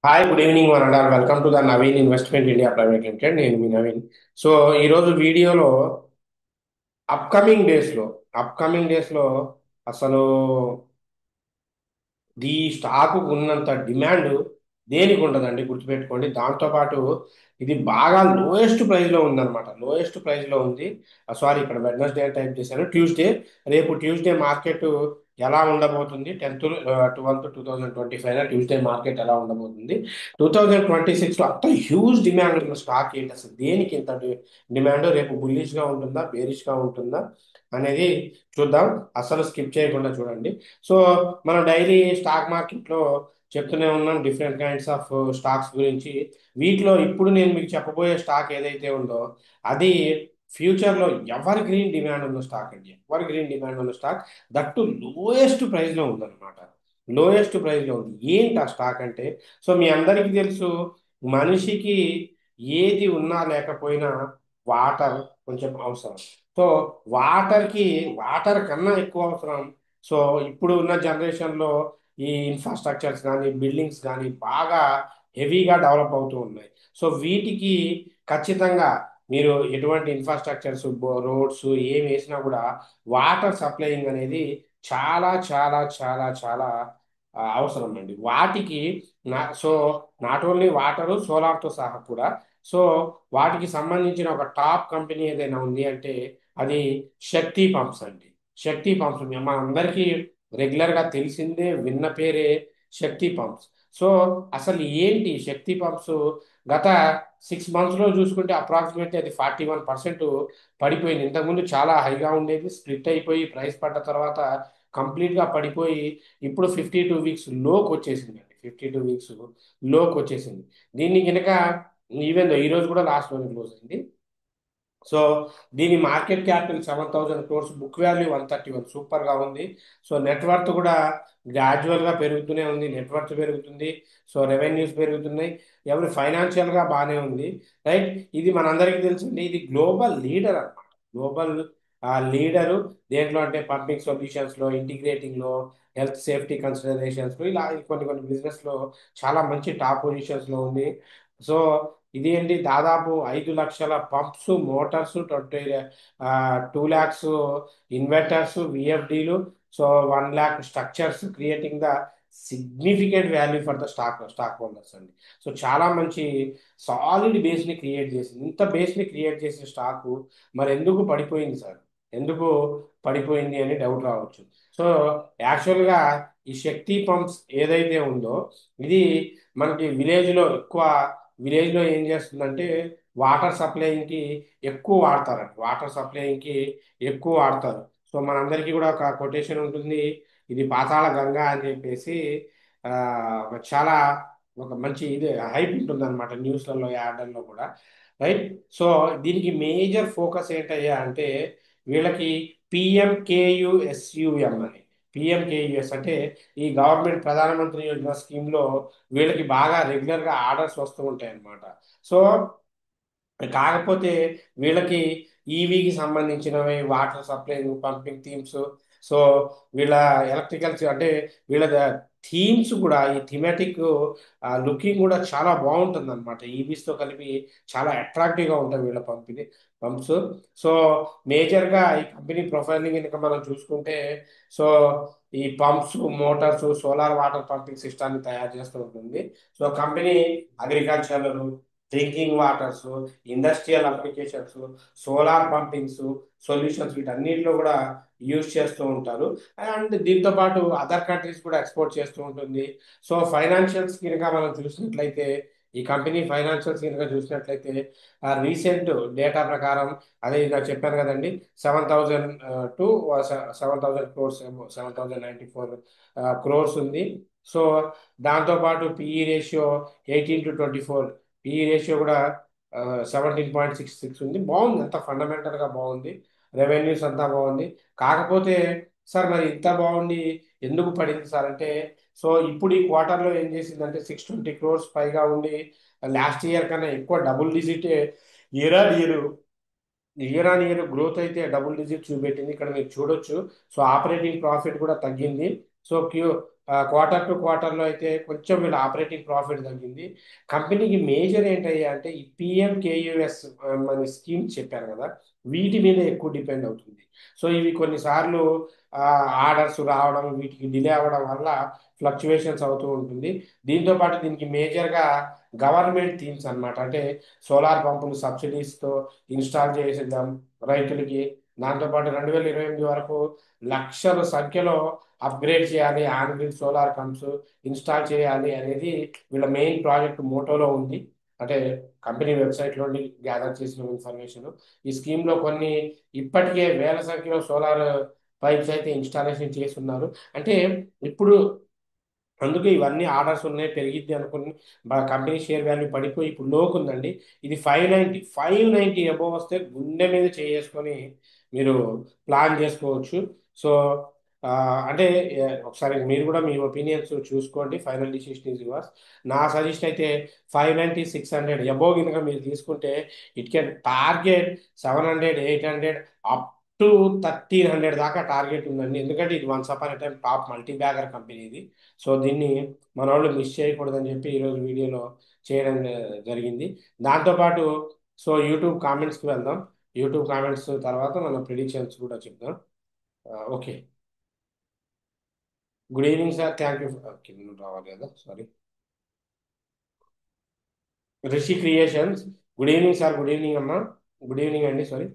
Hi good evening one and all welcome to the Naveen Investment India Private limited. నేను మీ Naveen. So ఈరోజు వీడియోలో upcoming డేస్లో upcoming డేస్లో అసలు ఈ స్టాకు ఉన్నంత డిమాండ్ దేనికి ఉండదండి, గుర్తుపెట్టుకోండి. దాంతోపాటు ఇది బాగా లోయెస్ట్ ప్రైస్లో ఉందన్నమాట. లోయెస్ట్ ప్రైస్లో ఉంది. సారీ, ఇక్కడ వెడ్నెస్డే టైప్ చేశాను, ట్యూస్డే. రేపు ట్యూస్డే మార్కెట్ ఎలా ఉండబోతుంది, 10th 12th 2025 ట్యూస్డే మార్కెట్ ఎలా ఉండబోతుంది, 2026లో అంత హ్యూజ్ డిమాండ్ ఉన్న స్టాక్ ఏంటి, అసలు దేనికి ఇంత డిమాండ్, రేపు బుల్లిష్గా ఉంటుందా బేరిష్గా ఉంటుందా అనేది చూద్దాం. అసలు స్కిప్ చేయకుండా చూడండి. సో మనం డైలీ స్టాక్ మార్కెట్లో చెప్తూనే ఉన్నాం డిఫరెంట్ కైండ్స్ ఆఫ్ స్టాక్స్ గురించి. వీటిలో ఇప్పుడు నేను మీకు చెప్పబోయే స్టాక్ ఏదైతే ఉందో అది ఫ్యూచర్లో ఎవర్ గ్రీన్ డిమాండ్ ఉన్న స్టాక్ అండి. ఎవర్ గ్రీన్ డిమాండ్ ఉన్న స్టాక్, దట్టు లోయెస్ట్ ప్రైస్లో ఉందన్నమాట. లోయెస్ట్ ప్రైస్లో ఉంది. ఏంటి ఆ స్టాక్ అంటే, సో మీ అందరికీ తెలుసు, మనిషికి ఏది ఉన్నా లేకపోయినా వాటర్ కొంచెం అవసరం. సో వాటర్కి, వాటర్ కన్నా ఎక్కువ అవసరం. సో ఇప్పుడు ఉన్న జనరేషన్లో ఈ ఇన్ఫ్రాస్ట్రక్చర్స్ కానీ బిల్డింగ్స్ కానీ బాగా హెవీగా డెవలప్ అవుతూ ఉన్నాయి. సో వీటికి ఖచ్చితంగా మీరు ఎటువంటి ఇన్ఫ్రాస్ట్రక్చర్స్, రోడ్స్ ఏం వేసినా కూడా వాటర్ సప్లయింగ్ అనేది చాలా చాలా చాలా చాలా అవసరం అండి వాటికి. సో నాట్ ఓన్లీ వాటరు, సోలార్తో సహా కూడా. సో వాటికి సంబంధించిన ఒక టాప్ కంపెనీ ఏదైనా ఉంది అంటే అది శక్తి పంప్స్ అండి. శక్తి పంప్స్ మన అందరికీ రెగ్యులర్గా తెలిసిందే, విన్న పేరే శక్తి పంప్స్. సో అసలు ఏంటి శక్తి పంప్స్? గత 6 monthsలో చూసుకుంటే అప్రాక్సిమేట్లీ అది 41% పడిపోయింది. ఇంతకుముందు చాలా హైగా ఉండేది, స్ప్లిట్ అయిపోయి ప్రైస్ పడ్డ తర్వాత కంప్లీట్గా పడిపోయి ఇప్పుడు 52 weeks లోకి వచ్చేసింది అండి. 52 weeks లోకి వచ్చేసింది. దీన్ని కనుక ఈవెన్ ఈరోజు కూడా లాస్ట్ వన్ క్లోజ్ అయింది. సో దీని market capital 7,000 crores, book value 131, సూపర్గా ఉంది. సో నెట్వర్త్ కూడా గ్రాడ్యువల్గా పెరుగుతూనే ఉంది. నెట్వర్త్ పెరుగుతుంది, సో రెవెన్యూస్ పెరుగుతున్నాయి, ఎవరి ఫైనాన్షియల్గా బాగానే ఉంది. రైట్, ఇది మనందరికీ తెలిసింది. ఇది గ్లోబల్ లీడర్ అన్నమాట. గ్లోబల్ లీడరు దేంట్లో అంటే పంపింగ్ సొల్యూషన్స్లో, ఇంటిగ్రేటింగ్లో, హెల్త్ సేఫ్టీ కన్సిడరేషన్స్లో, ఇలా కొన్ని కొన్ని బిజినెస్లో చాలా మంచి టాప్ పొజిషన్స్లో ఉంది. సో ఇది ఏంటి, దాదాపు 5 లక్షల పంప్స్, మోటార్స్, 2 lakhs ఇన్వర్టర్స్, విఎఫ్డీలు, so 1 lakh structures, creating the significant value for the stock holders అండి. సో చాలా మంచి సాలిడ్ బేస్ని క్రియేట్ చేసింది. ఇంత బేస్ని క్రియేట్ చేసిన స్టాకు మరి ఎందుకు పడిపోయింది సార్, ఎందుకు పడిపోయింది అని డౌట్ రావచ్చు. సో యాక్చువల్గా ఈ శక్తి పంప్స్ ఏదైతే ఉందో ఇది మనకి విలేజ్లో ఏం చేస్తుందంటే వాటర్ సప్లైకి ఎక్కువ వాడతారండి. వాటర్ సప్లైకి ఎక్కువ వాడతారు. సో మనందరికీ కూడా ఒక కొటేషన్ ఉంటుంది, ఇది పాతాళ గంగా అని చెప్పేసి. ఆ, చాలా ఒక మంచి ఇది హైప్ ఉంటుంది అనమాట, న్యూస్లలో యాడ్లలో కూడా. రైట్. సో దీనికి మేజర్ ఫోకస్ ఏంటయ్యా అంటే వీళ్ళకి పిఎంకేయుఎస్యుఎం అని. పిఎంకేయుఎస్ అంటే ఈ గవర్నమెంట్ ప్రధానమంత్రి యోజన స్కీమ్లో వీళ్ళకి బాగా రెగ్యులర్గా ఆర్డర్స్ వస్తూ ఉంటాయి అన్నమాట. సో కాకపోతే వీళ్ళకి ఈవీకి సంబంధించినవి, water supply, pumping themes, so వీళ్ళ ఎలక్ట్రికల్ అంటే వీళ్ళ థీమ్స్ కూడా, ఈ థీమాటిక్ లుకింగ్ కూడా చాలా బాగుంటుంది అనమాట. ఈవీస్తో కలిపి చాలా అట్రాక్టివ్గా ఉంటాయి వీళ్ళ పంప్స్. సో మేజర్గా ఈ కంపెనీ ప్రొఫైలింగ్ కనుక మనం చూసుకుంటే, సో ఈ pumps, motors, solar water pumping సిస్టాన్ని తయారు చేస్తూ ఉంటుంది. So company agricultural, drinking waters, industrial applications, solar pumpings, solutions, వీటన్నిటిలో కూడా యూజ్ చేస్తూ ఉంటారు. అండ్ దీంతో పాటు అదర్ కంట్రీస్ కూడా ఎక్స్పోర్ట్ చేస్తూ ఉంటుంది. సో ఫైనాన్షియల్స్ కనుక మనం చూసినట్లయితే, ఈ కంపెనీ ఫైనాన్షియల్స్ కనుక చూసినట్లయితే రీసెంట్ డేటా ప్రకారం, అదే ఇలా చెప్పాను కదండి, 7,000 టు 7,000 crores, 7,094 crores ఉంది. సో దాంతోపాటు పిఈ రేషియో 18 to 24, ఈ రేషియో కూడా 17.66 ఉంది. బాగుంది, అంత ఫండమెంటల్గా బాగుంది. రెవెన్యూస్ అంతా బాగుంది. కాకపోతే సార్ మరి ఇంత బాగుండి ఎందుకు పడింది సార్ అంటే, సో ఇప్పుడు ఈ క్వార్టర్లో ఏం చేసిందంటే 620 crores పైగా ఉండి లాస్ట్ ఇయర్ కన్నా ఎక్కువ double digit year on year year on year growth అయితే డబుల్ డిజిట్ చూపెట్టింది. ఇక్కడ మీరు చూడొచ్చు. సో ఆపరేటింగ్ ప్రాఫిట్ కూడా తగ్గింది. సో క్వార్టర్ టు క్వార్టర్లో అయితే కొంచెం వీళ్ళ ఆపరేటింగ్ ప్రాఫిట్ తగ్గింది. కంపెనీకి మేజర్ ఏంటయ్యా అంటే ఈ పిఎంకేయుఎస్ మన స్కీమ్ చెప్పారు కదా, వీటి మీద ఎక్కువ డిపెండ్ అవుతుంది. సో ఇవి కొన్నిసార్లు ఆర్డర్స్ రావడం వీటికి డిలే అవ్వడం వల్ల ఫ్లక్చువేషన్స్ అవుతూ ఉంటుంది. దీంతో పాటు దీనికి మేజర్గా గవర్నమెంట్ థీమ్స్ అన్నమాట. అంటే సోలార్ పంపులు సబ్సిడీస్తో ఇన్స్టాల్ చేసేద్దాం రైతులకి. దాంతోపాటు 2028 వరకు లక్షల సంఖ్యలో అప్గ్రేడ్ చేయాలి, on grid solar pumps install చేయాలి అనేది వీళ్ళ మెయిన్ ప్రాజెక్ట్ మోటోలో ఉంది. అంటే కంపెనీ వెబ్సైట్లో గ్యాదర్ చేసిన ఇన్ఫర్మేషన్. ఈ స్కీమ్లో కొన్ని ఇప్పటికే వేల సంఖ్యలో సోలార్ పైప్స్ అయితే ఇన్స్టాలేషన్ చేస్తున్నారు. అంటే ఇప్పుడు అందుకే ఇవన్నీ ఆర్డర్స్ ఉన్నాయి పెరిగిద్ది అనుకుని కంపెనీ షేర్ వాల్యూ పడిపోయి ఇప్పుడు లోకు ఉందండి. ఇది 590 అబోవ్ వస్తే గుండె మీద చేసుకొని మీరు ప్లాన్ చేసుకోవచ్చు. సో ఆ, అంటే ఒకసారి మీరు కూడా మీ ఒపీనియన్స్ చూసుకోండి. Final decision is yours. నా సజెషన్ అయితే 590 600 అబోవ్ కనుక మీరు తీసుకుంటే it can target 700 800 up to 1300 దాకా టార్గెట్ ఉందండి. ఎందుకంటే ఇది once upon a time top multi bagger company ఇది. సో దీన్ని మన వాళ్ళు మిస్ చేయకూడదని చెప్పి ఈరోజు వీడియోలో చేయడం జరిగింది. దాంతోపాటు సో యూట్యూబ్ కామెంట్స్కి వెళ్దాం. యూట్యూబ్ కామెంట్స్ తర్వాత మన ప్రిడిక్షన్స్ కూడా చెప్దాం. Okay. Good evening sir, thank you. రావాలి కదా, sorry. Rishi creations. Good evening sir, good evening అమ్మా. గుడ్ ఈవినింగ్ అండి, సారీ.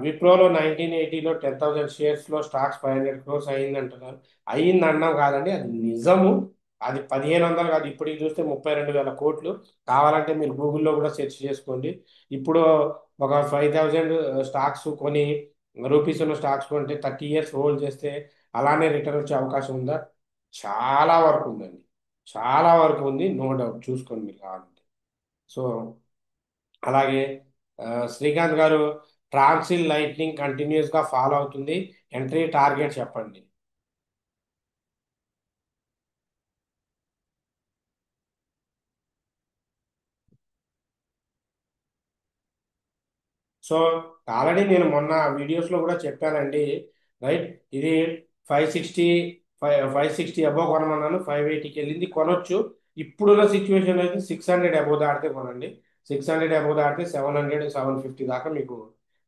విప్రోలో 1980లో 10,000 షేర్స్లో స్టాక్స్ 500 crores అయింది అంటున్నారు. అయ్యింది అన్నాం కాదండి, అది నిజము. అది 1500 కాదు, ఇప్పటికి చూస్తే 32,000 కోట్లు. కావాలంటే మీరు గూగుల్లో కూడా సెర్చ్ చేసుకోండి. ఇప్పుడు ఒక 5,000 స్టాక్స్ కొని రూపీస్ ఉన్న స్టాక్స్ కొంటే 30 ఇయర్స్ హోల్డ్ చేస్తే అలానే రిటర్న్ వచ్చే అవకాశం ఉందా? చాలా వరకు ఉందండి, చాలా వరకు ఉంది. నో డౌట్, చూసుకోండి మీరు కావాలంటే. సో అలాగే ఆ, శ్రీకాంత్ గారు, ట్రాన్సిల్ లైట్నింగ్ కంటిన్యూస్ గా ఫాలో అవుతుంది, ఎంట్రీ టార్గెట్ చెప్పండి. సో ఆల్రెడీ నేను మొన్న వీడియోస్ లో కూడా చెప్పానండి, రైట్. ఇది 560, 560 అబోవ్ కొనమన్నాను, 580కి వెళ్ళింది, కొనొచ్చు. ఇప్పుడున్న సిచ్యువేషన్ అయితే 600 అబోవ్ దాటితే కొనండి. 600 అబోవ్ దాటితే 700 750 దాకా మీకు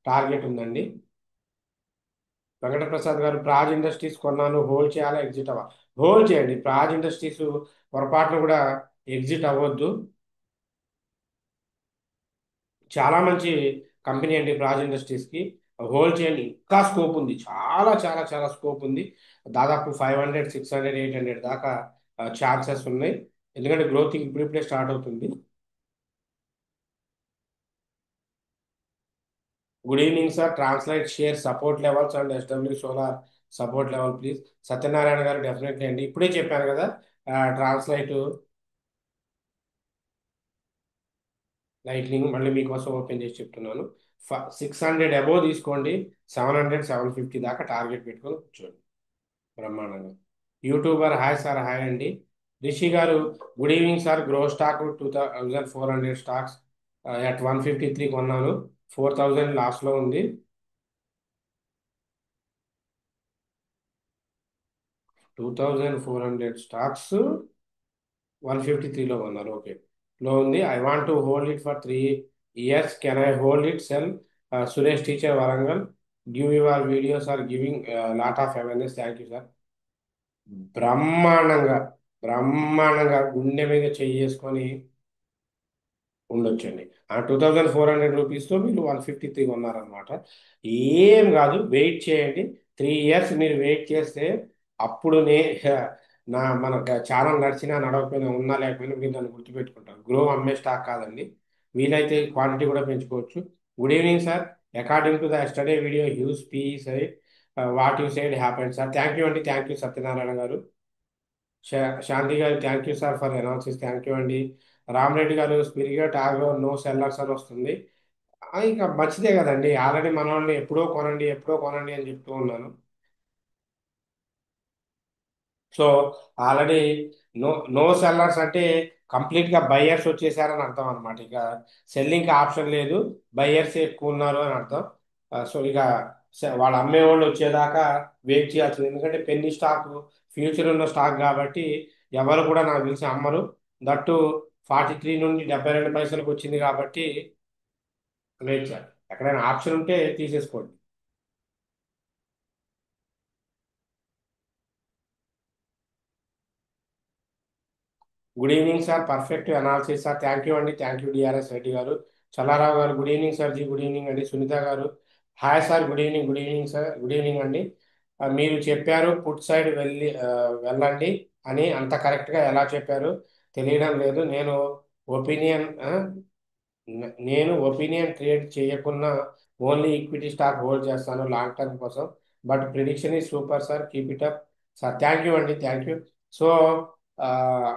టార్గెట్ ఉందండి. వెంకటప్రసాద్ గారు, ప్రాజ్ ఇండస్ట్రీస్ కొన్నాను, హోల్డ్ చేయాలా ఎగ్జిట్ అవ్వాలి? హోల్డ్ చేయండి. ప్రాజ్ ఇండస్ట్రీస్ పొరపాటును కూడా ఎగ్జిట్ అవ్వద్దు. చాలా మంచి కంపెనీ అండి ప్రాజ్ ఇండస్ట్రీస్కి. హోల్డ్ చేయండి, ఇంకా స్కోప్ ఉంది, చాలా చాలా చాలా స్కోప్ ఉంది. దాదాపు 500 600 800 దాకా ఛాన్సెస్ ఉన్నాయి. ఎందుకంటే గ్రోత్ ఇప్పుడిప్పుడే స్టార్ట్ అవుతుంది. గుడ్ ఈవినింగ్ సార్, ట్రాన్స్లైట్ share support levels and SW solar support level please. Satyanarayana garu, definitely అండి, ఇప్పుడే చెప్పాను కదా. ట్రాన్స్లైట్ లైట్నింగ్ మళ్ళీ మీకోసం ఓపెన్ చేసి చెప్తున్నాను. 600 అబోవ్ తీసుకోండి, 700 750 దాకా టార్గెట్ పెట్టుకొని కూర్చోండి బ్రహ్మాండంగా. యూట్యూబర్ హాయ్ సార్, హాయ్ అండి. రిషి గారు, good evening sir, grow stock 2400 stocks at 153 కొన్నాను, 4000 లాస్ట్లో ఉంది. 2400 స్టాక్స్ 153లో కొన్నారు, ఓకే. లో ఉంది. I want to hold it for 3 years, can I hold it sell? Suresh teacher Warangal, give your videos are giving lot of awareness, thank you sir. బ్రహ్మాండంగా, బ్రహ్మాండంగా గుండె మీద చేసుకొని ఉండొచ్చండి. ఆ 2400 రూపీస్తో మీరు 153 కొన్నారనమాట. ఏం కాదు, వెయిట్ చేయండి. 3 years మీరు వెయిట్ చేస్తే అప్పుడు మన ఛానల్ నడిచినా నడవకపోయినా ఉన్నా లేకపోయినా మీరు నన్ను గుర్తుపెట్టుకుంటారు. గ్రో అమ్మే స్టాక్ కాదండి, వీలైతే క్వాంటిటీ కూడా పెంచుకోవచ్చు. Good evening sir, according to the yesterday video huge P side, what you side happened sir? Thank you అండి, థ్యాంక్ యూ సత్యనారాయణ గారు. శాంతి గారు, thank you sir for analysis, thank you అండి. రామరెడ్డి గారు, స్పిరిగట్ ఆగ్రో నో సెల్లర్స్ అని వస్తుంది. ఇంకా మంచిదే కదండి, ఆల్రెడీ మన వాళ్ళని ఎప్పుడో కొనండి ఎప్పుడో కొనండి అని చెప్తూ ఉన్నాను. So already no no sellers అంటే కంప్లీట్ గా బయ్యర్స్ వచ్చేసారని అర్థం అనమాట. ఇక సెల్లింగ్ ఆప్షన్ లేదు, బయ్యర్స్ ఎక్కువ ఉన్నారు అని అర్థం. వాళ్ళు అమ్మే వాళ్ళు వచ్చేదాకా వెయిట్ చేయాల్సింది. ఎందుకంటే పెన్ని స్టాక్ ఫ్యూచర్ ఉన్న స్టాక్ కాబట్టి ఎవరు కూడా నాకు తెలిసి అమ్మరు. దట్టు 43 నుండి 72 పైసలకు వచ్చింది కాబట్టి వెయిట్ చేయాలి. ఎక్కడైనా ఆప్షన్ ఉంటే తీసేసుకోండి. Good evening sir, perfect analysis sir. Thank you అండి, థ్యాంక్ యూ డిఆర్ఎస్ రెడ్డి గారు. చల్లారావు గారు good evening sir ji, good evening అండి. సునీత గారు hi sir, good evening, good evening sir, good evening అండి. మీరు చెప్పారు పుట్ సైడ్ వెళ్ళండి అని, అంత కరెక్ట్గా ఎలా చెప్పారు తెలియడం లేదు. ఒపీనియన్ నేను ఒపీనియన్ ట్రేడ్ చేయకున్నా ఓన్లీ ఈక్విటీ స్టాక్ హోల్డ్ చేస్తాను లాంగ్ టర్మ్ కోసం. But prediction is super sir, keep it up sir. Thank you అండి, థ్యాంక్ యూ. సో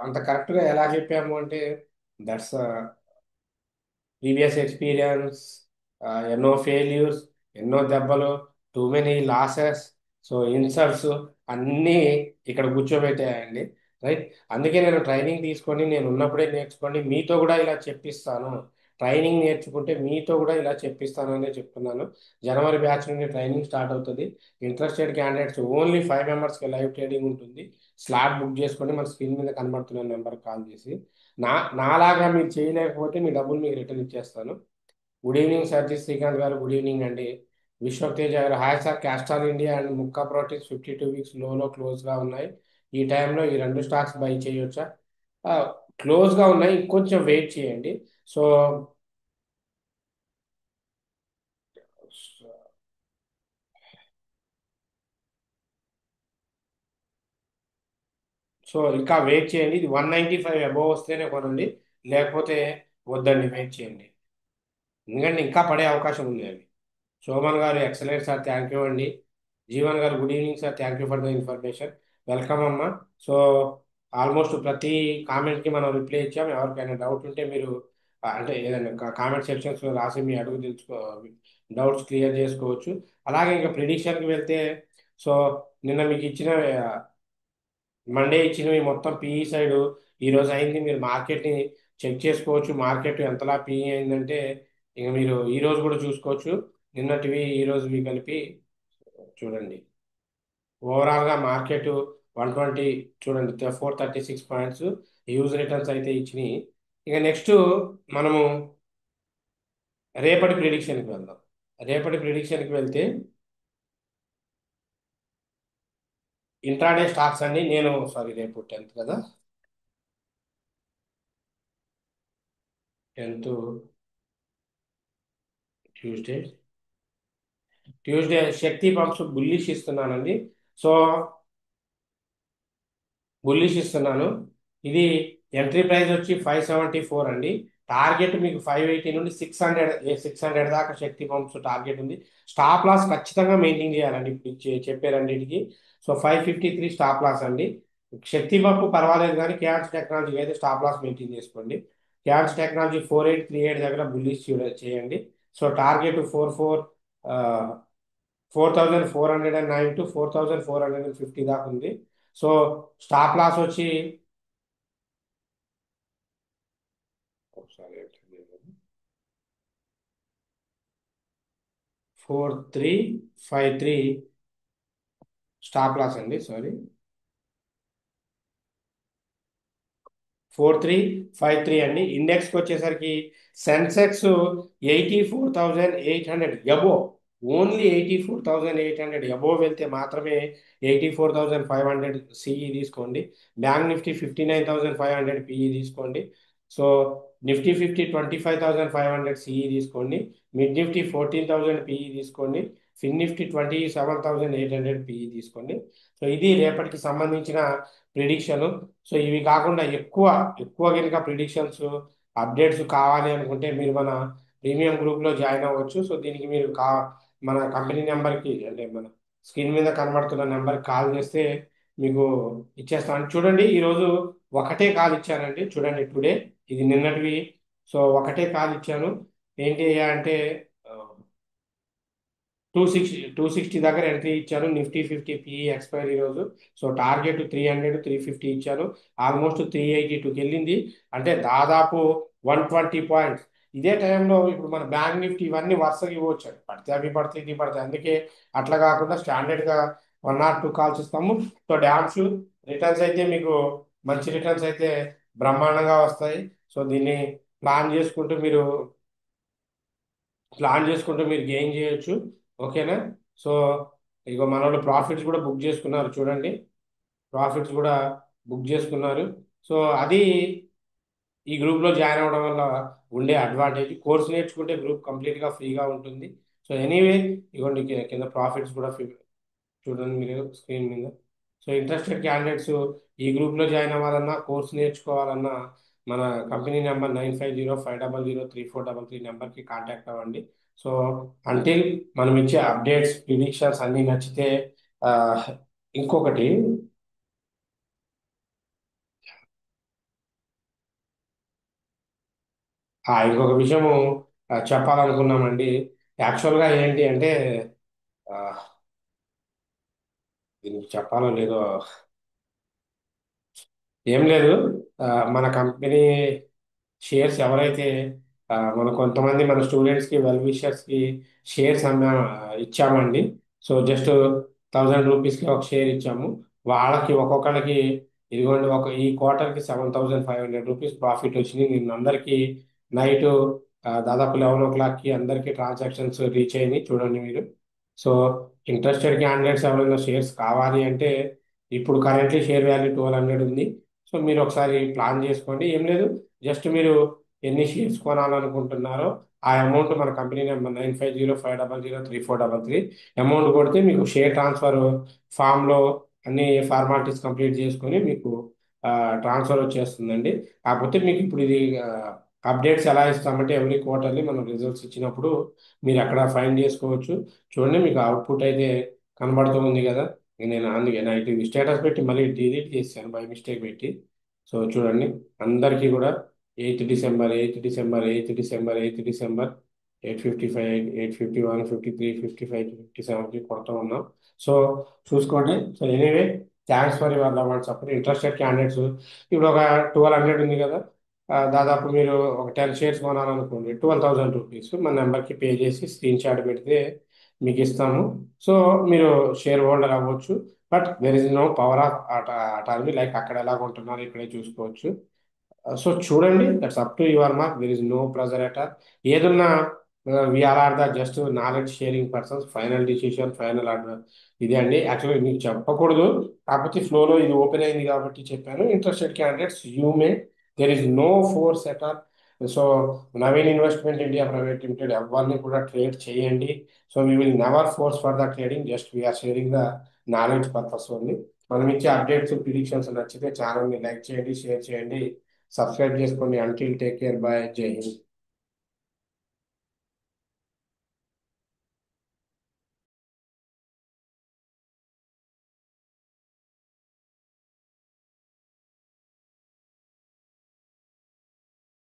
అంత కరెక్ట్గా ఎలా చెప్పాము అంటే దట్స్ ప్రీవియస్ ఎక్స్పీరియన్స్, ఎన్నో ఫెయిల్యూర్స్, ఎన్నో దెబ్బలు, too many losses, so insults అన్నీ ఇక్కడ కూర్చోబెట్టాయండి. రైట్. అందుకే నేను ట్రైనింగ్ తీసుకొని నేను ఉన్నప్పుడే నేర్చుకోండి, మీతో కూడా ఇలా చెప్పిస్తాను. ట్రైనింగ్ నేర్చుకుంటే మీతో కూడా ఇలా చెప్పిస్తాను అనే చెప్తున్నాను. జనవరి బ్యాచ్ నుండి ట్రైనింగ్ స్టార్ట్ అవుతుంది. ఇంట్రెస్టెడ్ క్యాండిడేట్స్ ఓన్లీ 5 మెంబర్స్కి లైవ్ ట్రేడింగ్ ఉంటుంది. స్లాట్ బుక్ చేసుకొని మన స్క్రీన్ మీద కనబడుతున్న నెంబర్కి కాల్ చేసి, నా నాలాగా మీరు చేయలేకపోతే మీ డబ్బులు మీకు రిటర్న్ ఇచ్చేస్తాను. గుడ్ ఈవినింగ్ సతీష్ శ్రీకాంత్ గారు, గుడ్ ఈవినింగ్ అండి. Vishwak Teja garu hi sir, castrol India and Mukka proteins 52 weeks లోలో క్లోజ్గా ఉన్నాయి. ఈ టైంలో ఈ రెండు స్టాక్స్ బై చేయొచ్చా? క్లోజ్గా ఉన్నాయి, ఇంకొంచెం వెయిట్ చేయండి. సో సో ఇంకా వెయిట్ చేయండి. ఇది 195 అబోవ్ వస్తేనే కొనండి, లేకపోతే వద్దండి, వెయిట్ చేయండి. ఎందుకంటే ఇంకా పడే అవకాశం ఉంది అవి. శోభన్ గారు ఎక్సలెంట్ సార్, థ్యాంక్ యూ అండి. జీవన్ గారు good evening sir, thank you for the information. Welcome అమ్మా. సో ఆల్మోస్ట్ ప్రతి కామెంట్కి మనం రిప్లై ఇచ్చాం. ఎవరికైనా డౌట్ ఉంటే మీరు అంటే ఏదైనా కామెంట్ సెక్షన్స్లో రాసి మీ అడుగు డౌట్స్ క్లియర్ చేసుకోవచ్చు. అలాగే ఇంకా ప్రిడిక్షన్కి వెళ్తే, సో నిన్న మీకు ఇచ్చిన మండే ఇచ్చినవి మొత్తం పిఈ సైడ్ ఈరోజు అయింది. మీరు మార్కెట్ని చెక్ చేసుకోవచ్చు. మార్కెట్ ఎంతలా పిఈ అయిందంటే ఇక మీరు ఈ రోజు కూడా చూసుకోవచ్చు. నిన్నటివి ఈ రోజువి కలిపి చూడండి. ఓవరాల్గా మార్కెట్ 120, చూడండి 436 పాయింట్స్ యూజ్ రిటర్న్స్ అయితే ఇచ్చినాయి. ఇక నెక్స్ట్ మనము రేపటి ప్రిడిక్షన్కి వెళ్దాం. రేపటి ప్రిడిక్షన్కి వెళ్తే ఇంట్రాడే స్టాక్స్ అండి. నేను సారీ, రేపు 10th కదా, 10th ట్యూస్డే. ట్యూస్డే శక్తి పంప్స్ బుల్లిష్ ఇస్తున్నానండి. సో బుల్లిష్ ఇస్తున్నాను. ఇది ఎంట్రీ ప్రైస్ వచ్చి 574 అండి. టార్గెట్ మీకు 580 నుండి 600 దాకా శక్తి పంప్స్ టార్గెట్ ఉంది. స్టాప్ లాస్ ఖచ్చితంగా మెయింటైన్ చేయాలండి. ఇప్పుడు చెప్పే రెండింటికి. సో 553 స్టాప్ లాస్ అండి. శక్తి పంపు పర్వాలేదు కానీ క్యాన్స్ టెక్నాలజీకి అయితే స్టాప్ లాస్ మెయింటైన్ చేసుకోండి. క్యాన్స్ టెక్నాలజీ 4838 దగ్గర బుల్లిష్ చేయండి. సో టార్గెట్ 4409 టు 4450 దాకా ఉంది. సో స్టాప్ లాస్ వచ్చి ఒకసారి 4353 స్టాప్ లాస్ అండి. సారీ, 4353 అండి. ఇండెక్స్కి వచ్చేసరికి సెన్సెక్స్ 84,800 ఎబో, ఓన్లీ 84,800 ఎబో వెళ్తే మాత్రమే 84,500 సిఈ తీసుకోండి. బ్యాంక్ నిఫ్టీ 59,500 పిఈ తీసుకోండి. సో నిఫ్టీ 25,500 సిఈ తీసుకోండి. మిడ్ నిఫ్టీ 14,000 పిఈ తీసుకోండి. ఫిన్ నిఫ్టీ 27,800 పిఈ తీసుకోండి. సో ఇది రేపటికి సంబంధించిన ప్రిడిక్షన్. సో ఇవి కాకుండా ఎక్కువ ఎక్కువ కనుక ప్రిడిక్షన్స్ అప్డేట్స్ కావాలి అనుకుంటే మీరు మన ప్రీమియం గ్రూప్లో జాయిన్ అవ్వచ్చు. సో దీనికి మీరు మన కంపెనీ నెంబర్కి, అంటే మన స్క్రీన్ మీద కనబడుతున్న నెంబర్కి కాల్ చేస్తే మీకు ఇచ్చేస్తాను. చూడండి ఈరోజు ఒకటే కాల్ ఇచ్చానండి. చూడండి టుడే, ఇది నిన్నటివి. సో ఒకటే కాల్ ఇచ్చాను. ఏంటి అంటే 260 దగ్గర ఎంట్రీ ఇచ్చాను. నిఫ్టీ 50 పిఈ ఎక్స్పైరీ రోజు. సో టార్గెట్ 300 350 ఇచ్చాను. ఆల్మోస్ట్ 382కి వెళ్ళింది. అంటే దాదాపు 120 పాయింట్స్. ఇదే టైంలో ఇప్పుడు మన బ్యాంక్ నిఫ్టీ ఇవన్నీ వరుసగా ఇవ్వచ్చు, పడితే అవి పడితే ఇది పడితే. అందుకే అట్లా కాకుండా స్టాండర్డ్గా 1 or 2 కాల్స్ ఇస్తాము. సో డ్యామ్స్ రిటర్న్స్ అయితే మీకు మంచి రిటర్న్స్ అయితే బ్రహ్మాండంగా వస్తాయి. సో దీన్ని ప్లాన్ చేసుకుంటూ మీరు గెయిన్ చేయొచ్చు. ఓకేనా? సో ఇక మన వాళ్ళు ప్రాఫిట్స్ కూడా బుక్ చేసుకున్నారు చూడండి. ప్రాఫిట్స్ కూడా బుక్ చేసుకున్నారు. సో అది ఈ గ్రూప్లో జాయిన్ అవ్వడం వల్ల ఉండే అడ్వాంటేజ్. కోర్స్ నేర్చుకుంటే గ్రూప్ కంప్లీట్గా ఫ్రీగా ఉంటుంది. సో ఎనీవే, ఇగోండి కింద ప్రాఫిట్స్ కూడా చూడండి మీరు స్క్రీన్ మీద. సో ఇంట్రెస్టెడ్ క్యాండిడేట్స్ ఈ గ్రూప్లో జాయిన్ అవ్వాలన్నా, కోర్స్ నేర్చుకోవాలన్నా మన కంపెనీ నెంబర్ 9505003433 నెంబర్కి కాంటాక్ట్ అవ్వండి. సో అంటిల్ మనం ఇచ్చే అప్డేట్స్, ప్రిడిక్షన్స్ అన్నీ నచ్చితే ఆ, ఇంకొకటి ఇంకొక విషయము చెప్పాలనుకున్నామండి. యాక్చువల్గా ఏంటి అంటే ఆ, దీనికి చెప్పాలో లేదో, ఏం లేదు. ఆ, మన కంపెనీ షేర్స్ ఎవరైతే మన కొంతమంది మన స్టూడెంట్స్కి, వెల్ విషర్స్కి షేర్స్ ఇచ్చామండి. సో జస్ట్ 1000 రూపీస్కి ఒక షేర్ ఇచ్చాము. వాళ్ళకి ఒక్కొక్కరికి ఇదిగోండి ఈ క్వార్టర్కి 7500 రూపీస్ ప్రాఫిట్ వచ్చింది. నిన్న అందరికీ నైట్ దాదాపు 11 o'clockకి అందరికీ ట్రాన్సాక్షన్స్ రీచ్ అయినాయి చూడండి మీరు. సో ఇంట్రెస్టెడ్ క్యాండిడేట్స్ ఎవరైనా షేర్స్ కావాలి అంటే ఇప్పుడు కరెంట్లీ షేర్ వాల్యూ 1200 ఉంది. సో మీరు ఒకసారి ప్లాన్ చేసుకోండి. ఏం లేదు, జస్ట్ మీరు ఎన్ని షేర్స్ కొనాలనుకుంటున్నారో ఆ అమౌంట్ మన కంపెనీ నెంబర్ 9505003433 అమౌంట్ కొడితే మీకు షేర్ ట్రాన్స్ఫర్ ఫామ్లో అన్ని ఫార్మాలిటీస్ కంప్లీట్ చేసుకొని మీకు ట్రాన్స్ఫర్ వచ్చేస్తుందండి. కాకపోతే మీకు ఇప్పుడు ఇది అప్డేట్స్ ఎలా ఇస్తామంటే ఎవ్రీ క్వార్టర్లీ మనం రిజల్ట్స్ ఇచ్చినప్పుడు మీరు అక్కడ ఫైండ్ చేసుకోవచ్చు. చూడండి మీకు అవుట్పుట్ అయితే కనబడుతూ ఉంది కదా. నేను అందుకే నైట్ స్టేటస్ పెట్టి మళ్ళీ డిలీట్ చేశాను బై మిస్టేక్ పెట్టి. సో చూడండి అందరికీ కూడా 8 డిసెంబర్ 8 డిసెంబర్ 8 డిసెంబర్ 8 డిసెంబర్ 8:55 8:51 53 55 57కి కొడుతూ ఉన్నాం. సో చూసుకోండి. So anyway, thanks for your love and support. Interested candidates ఇప్పుడు ఒక 1200 ఉంది కదా. దాదాపు మీరు ఒక 10 షేర్స్ కొనాలనుకోండి, 12,000 రూపీస్ మన నెంబర్కి పే చేసి స్క్రీన్ షాట్ పెడితే మీకు ఇస్తాము. సో మీరు షేర్ హోల్డర్ అవ్వచ్చు. But there is no power of attorney, like అక్కడ ఎలా కొంటున్నారో ఇక్కడే చూసుకోవచ్చు. సో చూడండి, that's up to your mark, there is no pressure at all. ఏదున్నా we are are the just knowledge sharing persons. Final decision, final order ఇదే అండి. యాక్చువల్గా మీకు చెప్పకూడదు, కాకపోతే ఫ్లోలో ఇది ఓపెన్ అయింది కాబట్టి చెప్పాను. Interested candidates you may, there is no force at all. So Naveen Investment India Private Limited ఎవరిని కూడా ట్రేడ్ చేయండి. So we will never force for the trading, just we are sharing the knowledge purpose only. మనం ఇచ్చే updates, predictions నచ్చితే ఛానల్ని like చేయండి, share చేయండి, subscribe చేసుకోండి. అంటిల్ టేక్ కేర్, బాయ్, జై హింద్.